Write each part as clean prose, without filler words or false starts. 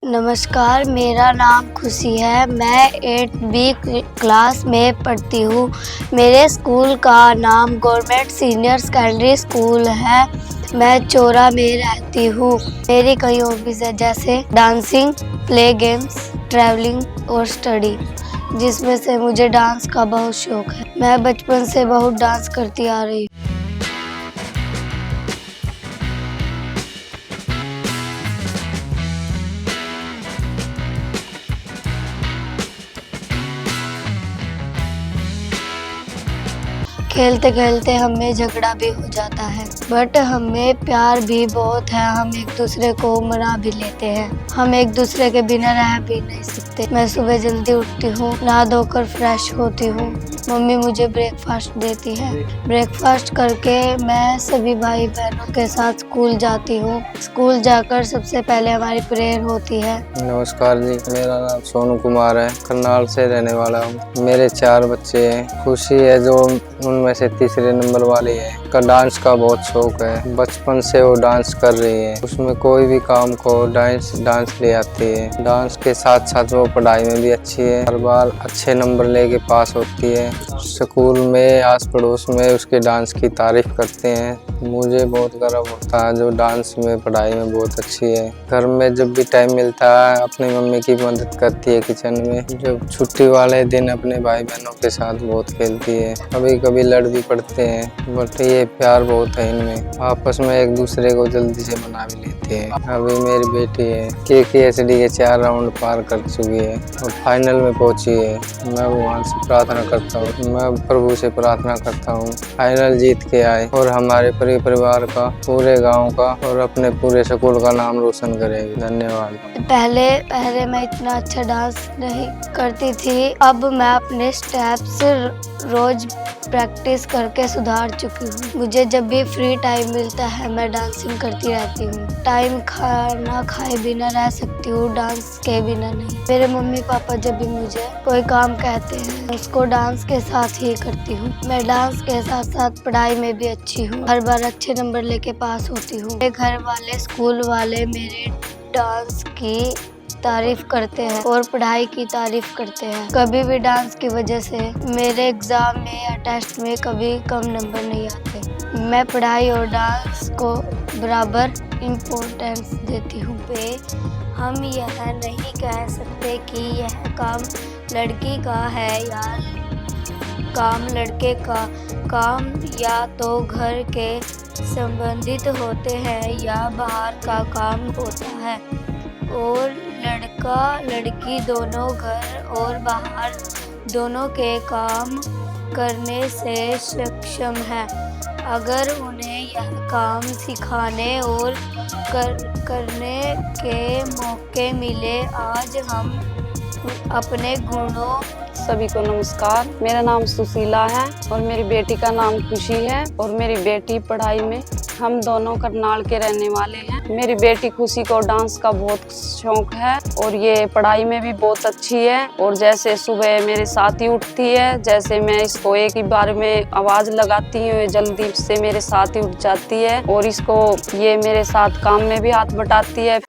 नमस्कार, मेरा नाम खुशी है। मैं 8वीं क्लास में पढ़ती हूँ। मेरे स्कूल का नाम गवर्नमेंट सीनियर सेकेंडरी स्कूल है। मैं चोरा में रहती हूँ। मेरी कई हॉबीज है, जैसे डांसिंग, प्ले गेम्स, ट्रैवलिंग और स्टडी, जिसमें से मुझे डांस का बहुत शौक है। मैं बचपन से बहुत डांस करती आ रही हूँ। खेलते खेलते हमें झगड़ा भी हो जाता है, बट हमें प्यार भी बहुत है। हम एक दूसरे को मना भी लेते हैं। हम एक दूसरे के बिना रह भी नहीं सकते। मैं सुबह जल्दी उठती हूँ, नहा धोकर फ्रेश होती हूँ। मम्मी मुझे ब्रेकफास्ट देती है। ब्रेकफास्ट करके मैं सभी भाई बहनों के साथ स्कूल जाती हूँ। स्कूल जाकर सबसे पहले हमारी प्रेयर होती है। नमस्कार जी, मेरा नाम सोनू कुमार है। करनाल से रहने वाला हूँ। मेरे 4 बच्चे हैं। खुशी है जो उनमें से तीसरे नंबर वाली है। का डांस का बहुत शौक है। बचपन से वो डांस कर रही है। उसमें कोई भी काम को डांस ले आती है। डांस के साथ साथ वो पढ़ाई में भी अच्छी है। हर बार अच्छे नंबर लेके पास होती है। स्कूल में आस पड़ोस में उसके डांस की तारीफ करते हैं। मुझे बहुत गर्व होता है जो डांस में पढ़ाई में बहुत अच्छी है। घर में जब भी टाइम मिलता है अपनी मम्मी की मदद करती है किचन में। जब छुट्टी वाले दिन अपने भाई बहनों के साथ बहुत खेलती है। कभी कभी लड़ भी पड़ते हैं, बट ये प्यार बहुत है इनमें। आपस में एक दूसरे को जल्दी से मना भी लेते हैं। अभी मेरी बेटी है KKSD के 4 राउंड पार कर चुकी है और फाइनल में पहुंची है। मैं भगवान से प्रार्थना करता हूँ, मैं प्रभु से प्रार्थना करता हूँ फाइनल जीत के आए और हमारे परिवार का, पूरे गांव का और अपने पूरे स्कूल का नाम रोशन करेगी। धन्यवाद। पहले मैं इतना अच्छा डांस नहीं करती थी। अब मैं अपने स्टेप्स रोज प्रैक्टिस करके सुधार चुकी हूँ। मुझे जब भी फ्री टाइम मिलता है मैं डांसिंग करती रहती हूँ। टाइम खाना खाए बिना रह सकती हूँ, डांस के बिना नहीं। मेरे मम्मी पापा जब भी मुझे कोई काम कहते हैं उसको डांस के साथ ही करती हूँ। मैं डांस के साथ साथ पढ़ाई में भी अच्छी हूँ। हर बार अच्छे नंबर लेके पास होती हूँ। मेरे घर वाले, स्कूल वाले मेरे डांस की तारीफ करते हैं और पढ़ाई की तारीफ करते हैं। कभी भी डांस की वजह से मेरे एग्जाम में या टेस्ट में कभी कम नंबर नहीं आते। मैं पढ़ाई और डांस को बराबर इम्पोर्टेंस देती हूँ। हम यह नहीं कह सकते कि यह काम लड़की का है या काम लड़के का। काम या तो घर के संबंधित होते हैं या बाहर का काम होता है, और लड़का लड़की दोनों घर और बाहर दोनों के काम करने से सक्षम है। अगर उन्हें यह काम सिखाने और करने के मौके मिले। आज हम अपने गुणों। सभी को नमस्कार। मेरा नाम सुशीला है और मेरी बेटी का नाम खुशी है और मेरी बेटी पढ़ाई में, हम दोनों करनाल के रहने वाले हैं। मेरी बेटी खुशी को डांस का बहुत शौक है और ये पढ़ाई में भी बहुत अच्छी है। और जैसे सुबह मेरे साथ ही उठती है, जैसे मैं इसको एक ही बार में आवाज लगाती हूँ जल्दी से मेरे साथ ही उठ जाती है और इसको ये मेरे साथ काम में भी हाथ बटाती है।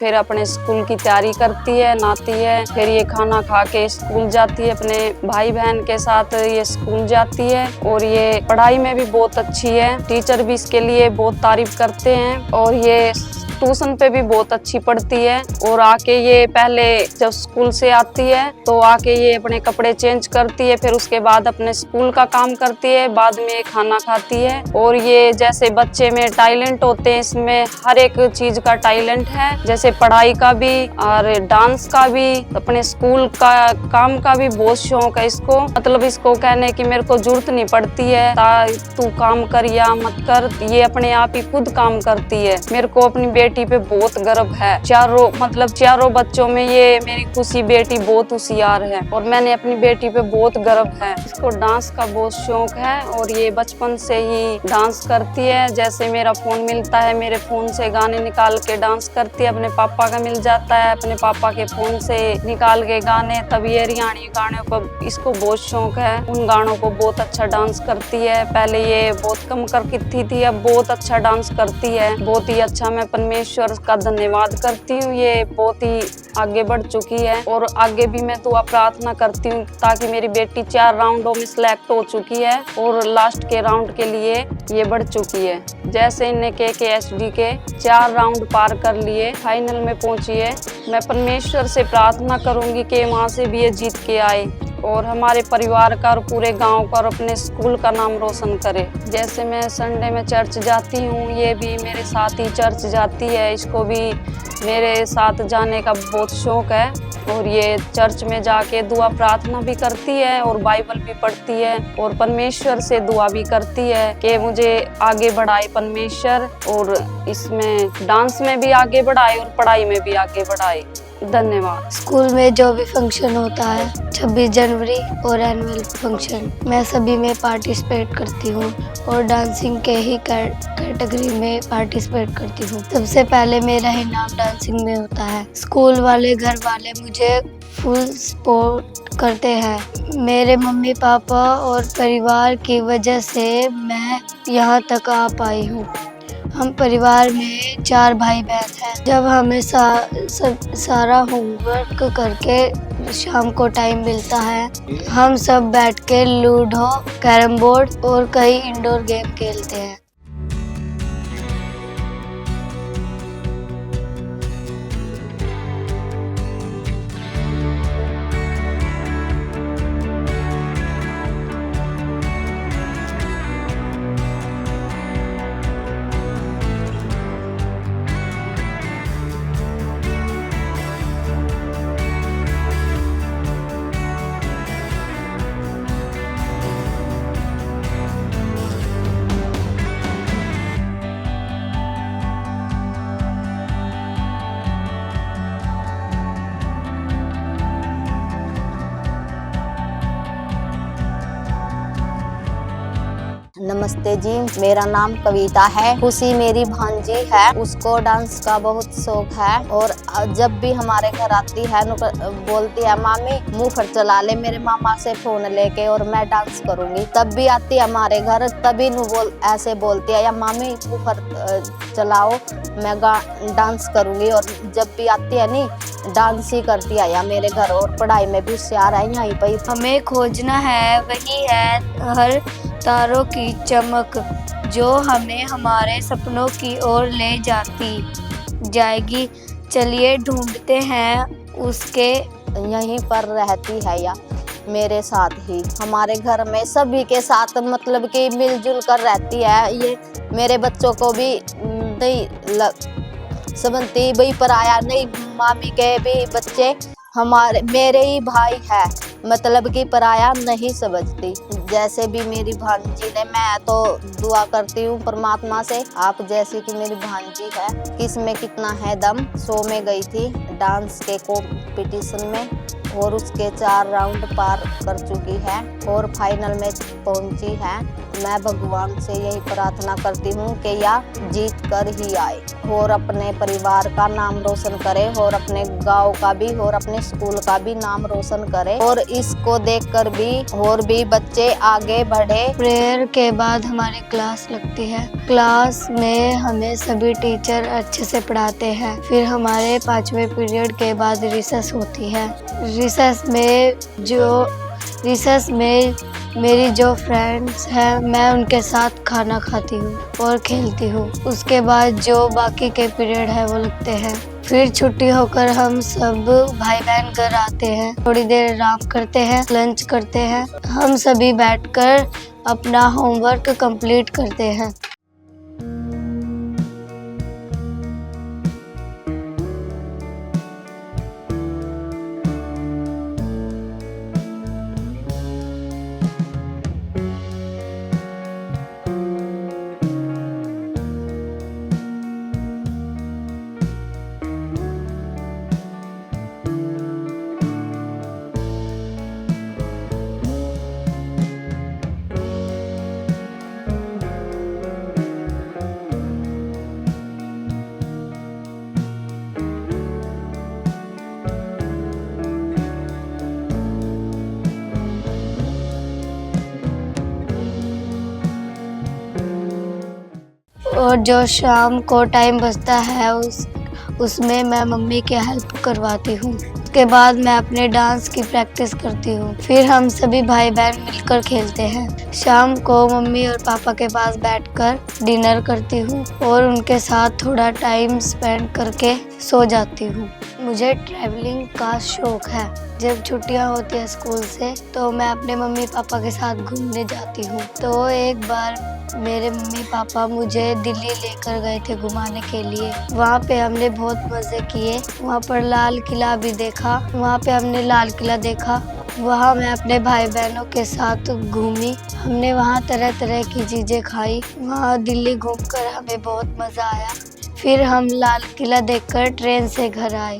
फिर अपने स्कूल की तैयारी करती है, नहाती है, फिर ये खाना खा के स्कूल जाती है। अपने भाई बहन के साथ ये स्कूल जाती है और ये पढ़ाई में भी बहुत अच्छी है। टीचर भी इसके लिए बहुत तारीफ करते हैं और ये ट्यूशन पे भी बहुत अच्छी पढ़ती है। और आके ये पहले जब स्कूल से आती है तो आके ये अपने कपड़े चेंज करती है, फिर उसके बाद अपने स्कूल का काम करती है, बाद में खाना खाती है। और ये जैसे बच्चे में टैलेंट होते हैं, इसमें हर एक चीज का टैलेंट है। जैसे इसे पढ़ाई का भी और डांस का भी, अपने स्कूल का काम का भी बहुत शौक है इसको। मतलब इसको कहने की मेरे को जरूरत नहीं पड़ती है तू काम कर या मत कर, ये अपने आप ही खुद काम करती है। मेरे को अपनी बेटी पे बहुत गर्व है। चारों बच्चों में ये मेरी खुशी बेटी बहुत होशियार है और मैंने अपनी बेटी पे बहुत गर्व है। इसको डांस का बहुत शौक है और ये बचपन से ही डांस करती है। जैसे मेरा फोन मिलता है, मेरे फोन से गाने निकाल के डांस करती है। अपने पापा का मिल जाता है, अपने पापा के फोन से निकाल के गाने, तब ये हरियाणवी गानों पर इसको बहुत शौक है। उन गानों को बहुत अच्छा डांस करती है। पहले ये बहुत कम करती थी, अब बहुत अच्छा डांस करती है, बहुत ही अच्छा। मैं परमेश्वर का धन्यवाद करती हूँ, ये बहुत ही आगे बढ़ चुकी है और आगे भी मैं दुआ प्रार्थना करती हूँ ताकि मेरी बेटी 4 राउंडों में सिलेक्ट हो चुकी है और लास्ट के राउंड के लिए ये बढ़ चुकी है। जैसे इन्हें KKSD के 4 राउंड पार कर लिए, फाइनल में पहुंची है। मैं परमेश्वर से प्रार्थना करूंगी कि वहां से भी ये जीत के आए और हमारे परिवार का और पूरे गांव का और अपने स्कूल का नाम रोशन करे। जैसे मैं संडे में चर्च जाती हूँ, ये भी मेरे साथ ही चर्च जाती है। इसको भी मेरे साथ जाने का बहुत शौक है और ये चर्च में जाके दुआ प्रार्थना भी करती है और बाइबल भी पढ़ती है और परमेश्वर से दुआ भी करती है कि मुझे आगे बढ़ाए परमेश्वर और इसमें डांस में भी आगे बढ़ाए और पढ़ाई में भी आगे बढ़ाए। धन्यवाद। स्कूल में जो भी फंक्शन होता है, 26 जनवरी और एनुअल फंक्शन, मैं सभी में पार्टिसिपेट करती हूँ और डांसिंग के ही कैटेगरी में पार्टिसिपेट करती हूँ। सबसे पहले मेरा ही नाम डांसिंग में होता है। स्कूल वाले, घर वाले मुझे फुल सपोर्ट करते हैं। मेरे मम्मी पापा और परिवार की वजह से मैं यहाँ तक आ पाई हूँ। हम परिवार में 4 भाई बहन हैं। जब हमें सारा होमवर्क करके शाम को टाइम मिलता है, हम सब बैठ के लूडो, कैरम बोर्ड और कई इंडोर गेम खेलते हैं। नमस्ते जी, मेरा नाम कविता है। खुशी मेरी भांजी है, उसको डांस का बहुत शौक है और जब भी हमारे घर आती है बोलती है मामी मुंह पर चला ले मेरे मामा से फोन लेके और मैं डांस करूंगी। तब भी आती है हमारे घर, तभी ऐसे बोलती है या मामी मुंह पर चलाओ मैं डांस करूंगी। और जब भी आती है नी डांस ही करती है या मेरे घर और पढ़ाई में भी होशियार है। यहीं पर हमें खोजना है, वही है हर तारों की चमक जो हमें हमारे सपनों की ओर ले जाएगी। चलिए ढूंढते हैं उसके। यहीं पर रहती है या मेरे साथ ही हमारे घर में सभी के साथ मतलब कि मिलजुल कर रहती है। ये मेरे बच्चों को भी नहीं समझती, भाई पराया नहीं। मामी के भी बच्चे मेरे ही भाई है, मतलब कि पराया नहीं समझती। जैसे भी मेरी भांजी ने, मैं तो दुआ करती हूँ परमात्मा से आप जैसी कि मेरी भांजी है। किस में कितना है दम। शो में गई थी डांस के कंपटीशन में और उसके 4 राउंड पार कर चुकी है और फाइनल में पहुंची है। मैं भगवान से यही प्रार्थना करती हूँ कि यह जीत कर ही आए और अपने परिवार का नाम रोशन करे और अपने गांव का भी और अपने स्कूल का भी नाम रोशन करे और इसको देखकर भी और भी बच्चे आगे बढ़े। प्रेयर के बाद हमारी क्लास लगती है। क्लास में हमें सभी टीचर अच्छे से पढ़ाते हैं। फिर हमारे 5वें पीरियड के बाद रिसेस होती है। रिसेस में मेरी जो फ्रेंड्स हैं, मैं उनके साथ खाना खाती हूँ और खेलती हूँ। उसके बाद जो बाकी के पीरियड है वो लगते हैं। फिर छुट्टी होकर हम सब भाई बहन घर आते हैं, थोड़ी देर आराम करते हैं, लंच करते हैं। हम सभी बैठकर अपना होमवर्क कंप्लीट करते हैं। और जो शाम को टाइम बचता है उसमें मैं मम्मी की हेल्प करवाती हूँ। उसके बाद मैं अपने डांस की प्रैक्टिस करती हूँ। फिर हम सभी भाई बहन मिलकर खेलते हैं। शाम को मम्मी और पापा के पास बैठकर डिनर करती हूँ और उनके साथ थोड़ा टाइम स्पेंड करके सो जाती हूँ। मुझे ट्रैवलिंग का शौक है। जब छुट्टियां होती है स्कूल से तो मैं अपने मम्मी पापा के साथ घूमने जाती हूँ। तो एक बार मेरे मम्मी पापा मुझे दिल्ली लेकर गए थे घुमाने के लिए। वहाँ पे हमने बहुत मज़े किए। वहाँ पर लाल किला भी देखा। वहाँ पे हमने लाल किला देखा। वहाँ मैं अपने भाई बहनों के साथ घूमी। हमने वहाँ तरह तरह की चीज़ें खाई। वहाँ दिल्ली घूमकर हमें बहुत मज़ा आया। फिर हम लाल किला देखकर ट्रेन से घर आए।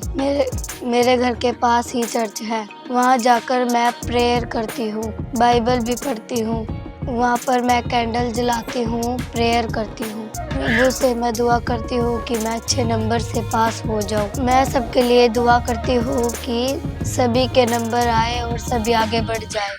मेरे घर के पास ही चर्च है। वहाँ जाकर मैं प्रेयर करती हूँ, बाइबल भी पढ़ती हूँ। वहाँ पर मैं कैंडल जलाती हूँ, प्रेयर करती हूँ। प्रभु से मैं दुआ करती हूँ कि मैं अच्छे नंबर से पास हो जाऊँ। मैं सबके लिए दुआ करती हूँ कि सभी के नंबर आए और सभी आगे बढ़ जाए।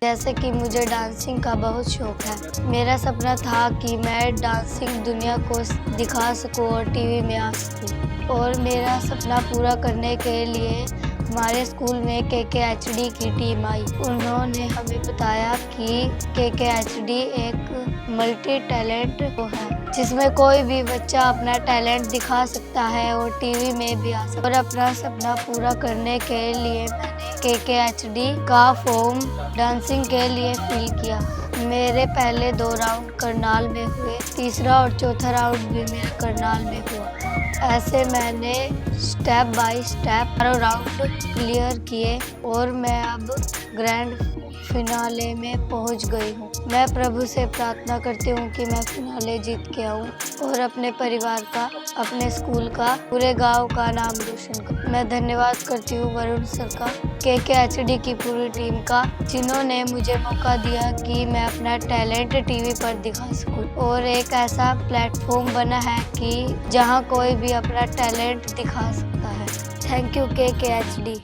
जैसे कि मुझे डांसिंग का बहुत शौक है। मेरा सपना था कि मैं डांसिंग दुनिया को दिखा सकूं और टीवी में आ सकूं। और मेरा सपना पूरा करने के लिए हमारे स्कूल में KKHD की टीम आई। उन्होंने हमें बताया कि KKHD एक मल्टी टैलेंट है जिसमें कोई भी बच्चा अपना टैलेंट दिखा सकता है और टीवी में भी आ सकता है। और अपना सपना पूरा करने के लिए मैंने KKHD का फॉर्म डांसिंग के लिए फिल किया। मेरे पहले 2 राउंड करनाल में हुए, तीसरा और चौथा राउंड भी मेरा करनाल में हुआ। ऐसे मैंने step by step 4 round clear किए और मैं अब ग्रैंड फिनाले में पहुंच गई हूं। मैं प्रभु से प्रार्थना करती हूं कि मैं फिनाले जीत के आऊं और अपने परिवार का, अपने स्कूल का, पूरे गांव का नाम रोशन करूं। मैं धन्यवाद करती हूं वरुण सर का, KKHD की पूरी टीम का, जिन्होंने मुझे मौका दिया कि मैं अपना टैलेंट टीवी पर दिखा सकूं। और एक ऐसा प्लेटफॉर्म बना है कि जहां कोई भी अपना टैलेंट दिखा सकता है। Thank you KKHD।